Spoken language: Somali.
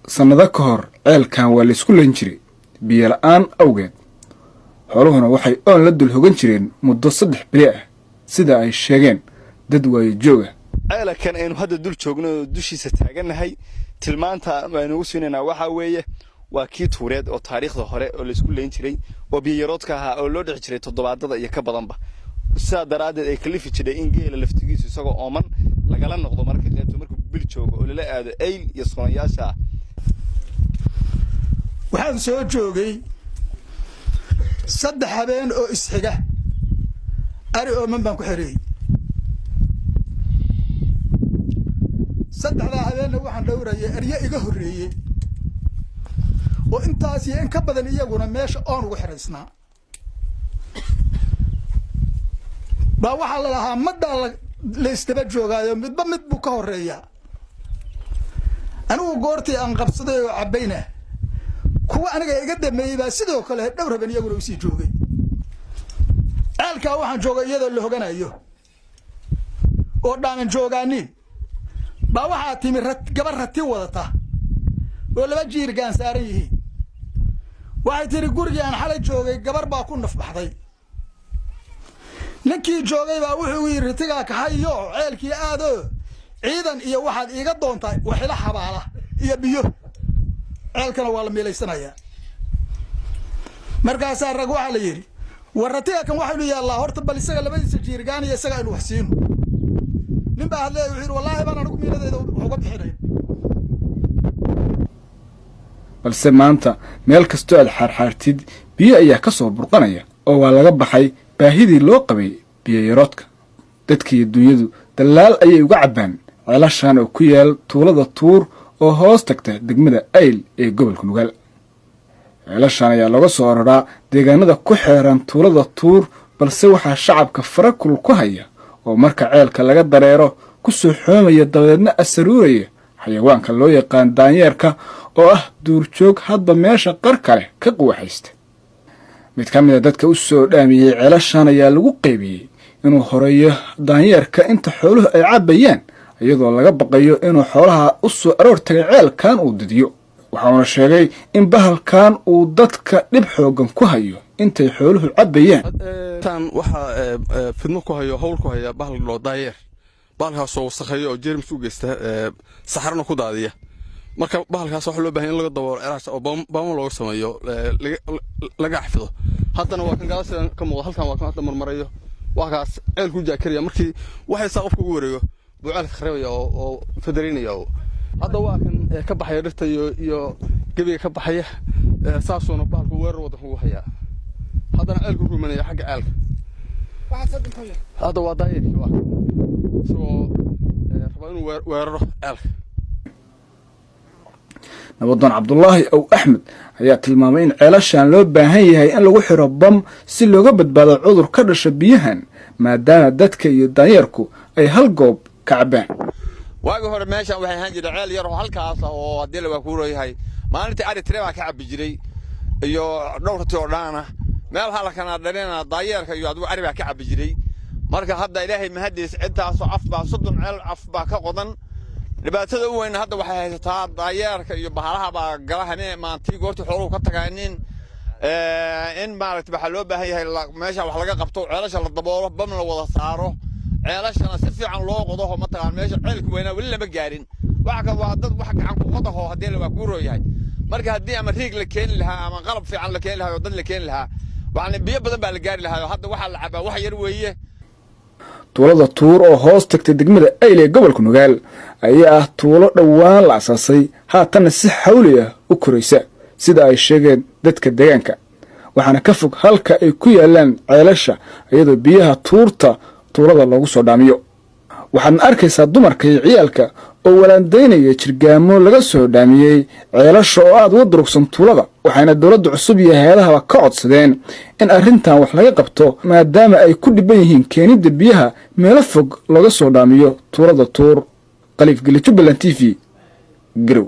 sanado ka hor ceelkan waa la isku layn jiray biyo la'aan awgeed xooluhuna waxay oon la dul hogan jireen muddo 3 bili ah sida ay sheegeen dad waayo jooga ceelkan aynu hadda dul joogno dushiisa taaganahay tilmaanta aynu ugu siinayna waxa weeye waa kii tuureed oo taariikhda hore oo la isku layn jiray oo biyo yaroodka ahaa oo loo dhici jiray toddobaadada iyo ka badanba sida daraadeed ay kalifi jiray in geela laftigiisu isagoo ooman lagala noqdo markii qaybta markuu bil joogo oo la aado ayl iyo sonayaasha waxaan soo joogay 3 habeen oo isxiga ari ooman baan ku xiriyay 3 habeen waxaan dhowrayay ariya iga horeeyay oo intaas iyo in ka badan iyaguna meesha oon ugu xiraysnaa baa waxa la lahaa madda la istaba joogaayo midba mid buu ka horeeyaa anigu goortii aan qabsaday oo cabayna kuwa aniga iga dameeyay baa sidoo kale dhowr habeen iyaguna u sii joogay ceelka waxaan joogay iyadoo la hoganayo oo dhaaman joogaanin baa waxa timi gabar rati wadata oo 2 jiir gaan saaran yihiin waxay tiri guriga aan xalay joogay gabar baa ku nafbaxday ninkii joogay baa wuxuu yiri tiga ka hayo ceelkii aado ciidan iyo waxaad iiga doontaa waxila xabaala iyo biyo ceelkana waa la meelaysanaya markaas rag waxa la yiri waratiga kan waxa uu yaalla horta bal isaga 2 jiir gaan iyo isaga inuu wax siino nin baa hadlay wuxuu wallahi baan anigu meeladeeda uga bixinay balse maanta meel kasto aad xarxartid biyo ayaa ka soo burqanaya oo waa laga baxay baahidii loo qabay biyo yaroodka dadkii dunyadu dalaal ayay uga cabaan ceelashan oo ku yaal tuulada tuur oo hoos tagta degmada ayl ee gobolka nugaal ceelashan ayaa laga soo raraa deegaanada ku xeeran tuulada tuur balse waxaa shacabka farakul ku haya oo marka ceelka laga dareero ku soo xoomaya dabadeedna asaruuraya xayawaanka loo yaqaan daanyeerka oo ah duurjoog hadba meesha qar kale ka quwaxaysta mid ka mid ah dadka u soo dhaamiyay ceelashan ayaa lagu qaybiyay inuu horeeyo daanyeerka inta xooluhu ay cabayaan iyadoo laga baqayo inuu xoolaha u soo aroor tagay ceelkan uu didiyo waxaana sheegay in bahalkan uu dadka dhib xoogan ku hayo intay xooluhu cabayaan tan waxa fidmo ku hayo hawl ku haya bahal loo daanyeer bahalkaas oo wasakhayo oo jeermis u geysta saxarna ku daadiya marka bahalkaas waxa loo baahan in laga daboolo eraas oo baamo looga sameeyo laga xafido haddana waa kan gaashan ka muuqdo halkan waa kan hadda marmarayo waa kaas ceel ku jaakariya markii waxay saa qofku ugu wareego buucal kharayo oo federinayo hadda waa kan ka baxay dhirta iyo gabiga ka baxaya saasuna bahalku weerar wadanka ugu haya haddana ceelku rumanaya xagga ceelka waxa sadin ku yahay hadda waa daayirki waa soo rabaa inuu weeraro ceelka nabadoon cabdullaahi ow axmed ayaa tilmaamay in ceelashan loo baahan yahay in lagu xiro bam si looga badbaado cudur ka dhasha biyahan maadaama dadka iyo daanyeerku ay hal goob ka cabaan waagi hore meeshan waxay ahaan jiray ceel yar oo halkaas oo hadii la ku rooyahay maalintii ari tireeba ka cabi jiray iyo dhowrtii oo dhaana meel halkana dhalina daanyeerka iyo adigu ari baa ka cabi jiray marka hadda ilaahay mahadiis intaas oo af baa 30 ceel af baa ka qodan dhibaatada u weyn hadda waxay haysataa daanyeerka iyo bahalaha baa galahane maantii goortii xooluhu ka tagaaneen in maaragtay waxa loo baahan yahay meesha wax laga qabto ceelasha la daboolo bam la wada saaro ceelashana si fiican loo qodo oo mataqaan meesha ceelku weynaa wali lama gaarin waxa ka waa dad wax gacan ku qodo oo hadii la ku rooyahay marka hadii ama riig la keen lahaa ama qalab fiican la keen lahaa oo dad la keen lahaa waxaan biyo badan baa la gaari lahaa hadda waxa la cabaa wax yar weeye tuulada tuur oo hoos tagtay degmada ayl ee gobolka nugaal ayaa ah tuulo dhawaan la asaasay haatan si xawli ah u koraysa sida ay sheegeen dadka deegaanka waxaana ka fog halka ay ku yaalaan ceelasha iyadoo biyaha tuurta tuulada lagu soo dhaamiyo waxaad arkaysaa dumarka iyo ciyaalka oo walaandeynaya jirgaamo laga soo dhaamiyay ceelasha oo aad uga durugsan tuulada waxayna dawladda cusub iyo hay'adaha ka codsadeen in arrintan wax laga qabto maadaama ay ku dhiban yihiin keenida biyaha meelo fog laga soo dhaamiyo tuulada tuur qaliif geli Jubaland TV garow